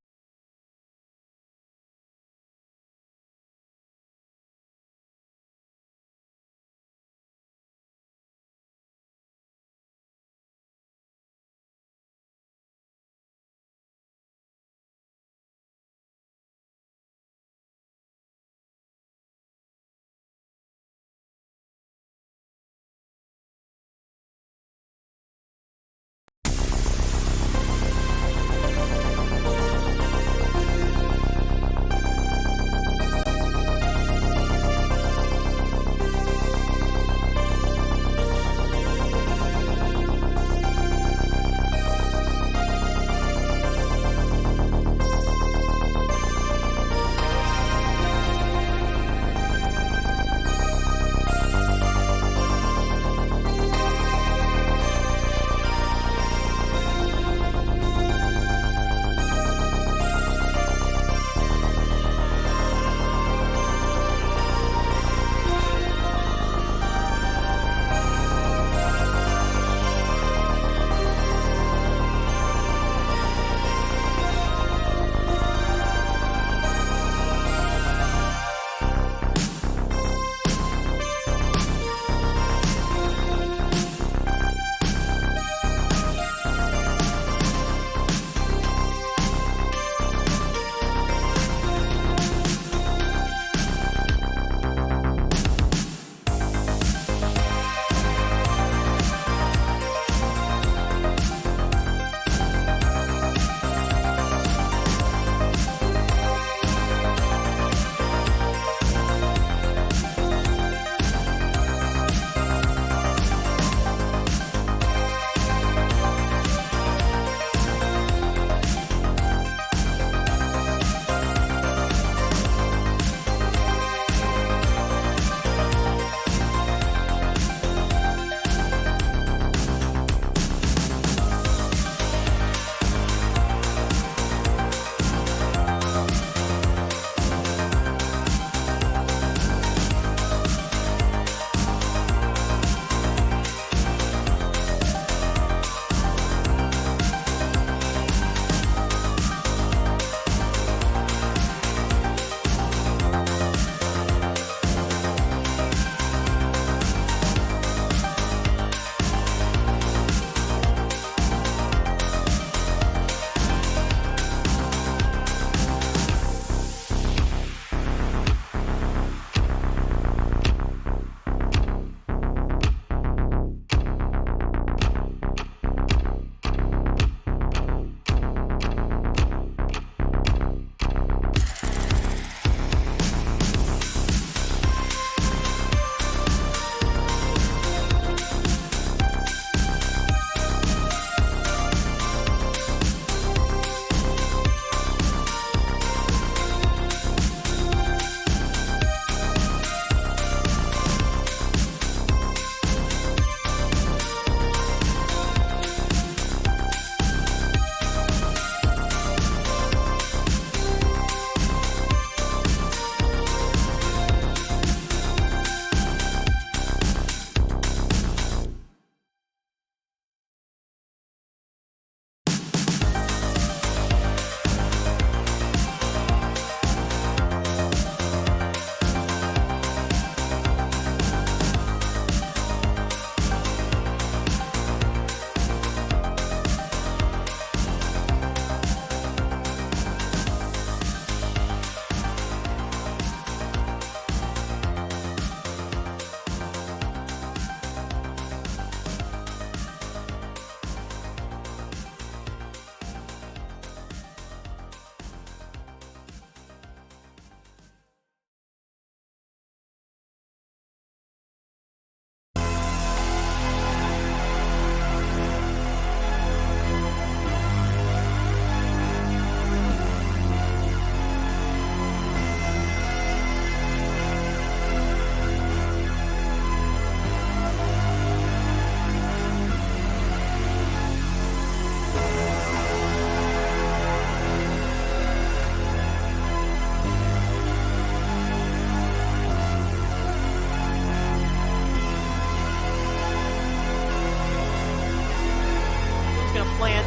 plant.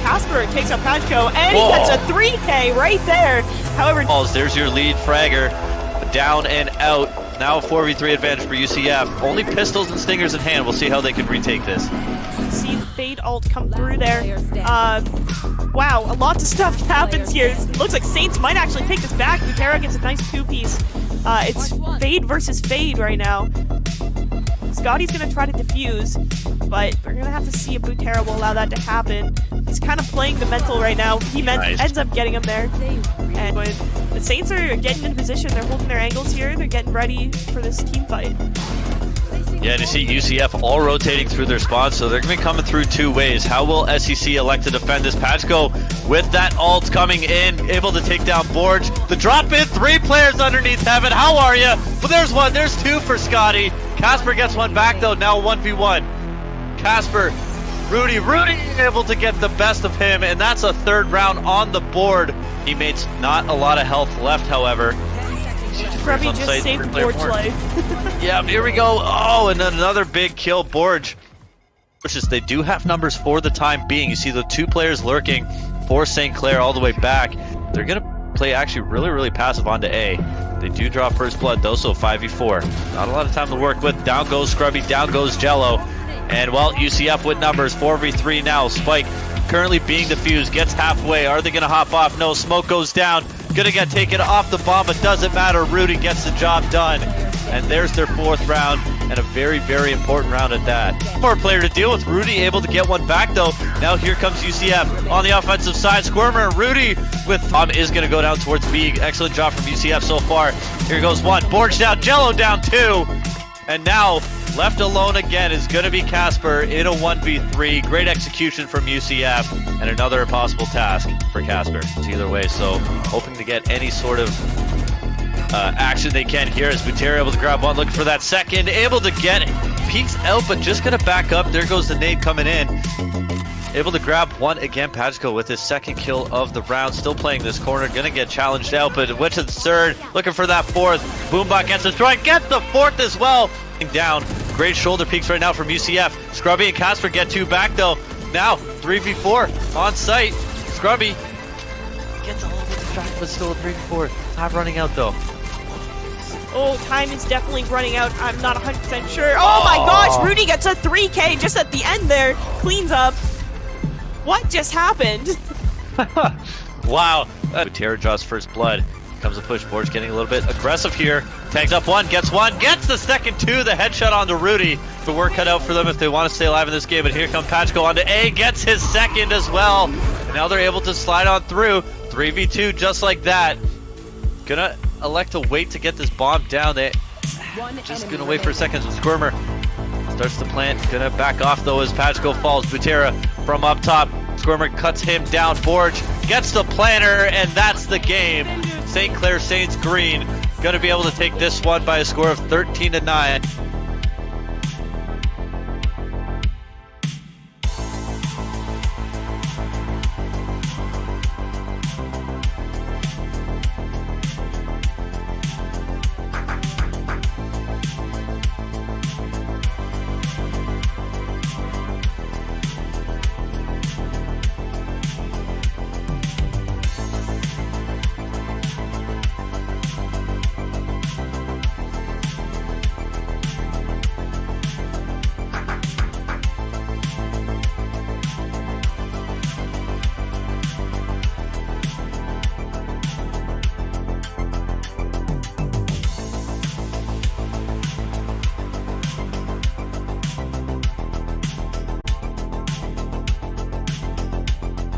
Casper takes out Pajko, and he Whoa. gets a 3K right there. However, There's your lead fragger. Down and out. Now a 4v3 advantage for UCF. Only pistols and stingers in hand. We'll see how they can retake this. see the Fade ult come through there. Wow, a lot of stuff happens here. It looks like Saints might actually take this back. Butera gets a nice two-piece. It's Fade versus Fade right now. Scotty's gonna try to defuse, but we're gonna have to see if Butera will allow that to happen. He's kind of playing the mental right now. He ends up getting him there. And when the Saints are getting in position, they're holding their angles here. They're getting ready for this team fight. Yeah, and you see UCF all rotating through their spawns, so they're going to be coming through two ways. How will SEC elect to defend this? Pajko with that ult coming in, able to take down Borge. The drop in, 3 players underneath Heaven. How are you? Well, there's one, there's 2 for Scotty. Casper gets one back though, now 1v1. Casper, Rudy able to get the best of him, and that's a 3rd round on the board. Teammates not a lot of health left, however. Grubby just saved Borge's life. Yeah, here we go. Oh, and then another big kill, Borge. They do have numbers for the time being. You see the 2 players lurking for St. Clair all the way back. They're going to play actually really passive onto A. They do draw first blood though, so 5v4. Not a lot of time to work with. Down goes Scrubby, down goes Jello. And well, UCF with numbers, 4v3 now. Spike currently being defused, gets halfway. Are they going to hop off? No, smoke goes down. Gonna get taken off the bomb, but doesn't matter. Rudy gets the job done. And there's their 4th round, and a very important round at that. More player to deal with. Rudy able to get one back though. Now here comes UCF on the offensive side. Squirmer and Rudy with Tom is gonna go down towards B. Excellent job from UCF so far. Here goes 1. Borge down, Jello down 2. And now left alone again is going to be Casper in a 1v3. Great execution from UCF, and another impossible task for Casper. It's either way, so hoping to get any sort of action they can here as Butera able to grab one, looking for that second, able to get it. Peeks out, but just going to back up. There goes the nade coming in. Able to grab one again. Pajko with his 2nd kill of the round. Still playing this corner. Gonna get challenged out, but went to the 3rd. Looking for that 4th. Boombot gets destroyed. Gets the 4th as well. Down. Great shoulder peeks right now from UCF. Scrubby and Casper get 2 back though. Now 3v4 on site. Scrubby gets a little bit distracted, but still a 3v4. Time running out though. Oh, time is definitely running out. I'm not 100% sure. Oh my gosh, Rudy gets a 3K just at the end there. Cleans up. What just happened? Wow. Butera draws first blood. Comes a push. Borge getting a little bit aggressive here. Tags up 1, gets the second 2. The headshot onto Rudy. The work cut out for them if they want to stay alive in this game. But here comes Pajko onto A. Gets his 2nd as well. And now they're able to slide on through. 3v2 just like that. Gonna elect to wait to get this bomb down. They just gonna wait for a second. So Squirmer starts to plant. Gonna back off though as Pajko falls. Butera from up top. Squirmer cuts him down. Borge gets the planter, and that's the game. St. Clair Saints green. Going to be able to take this one by a score of 13-9.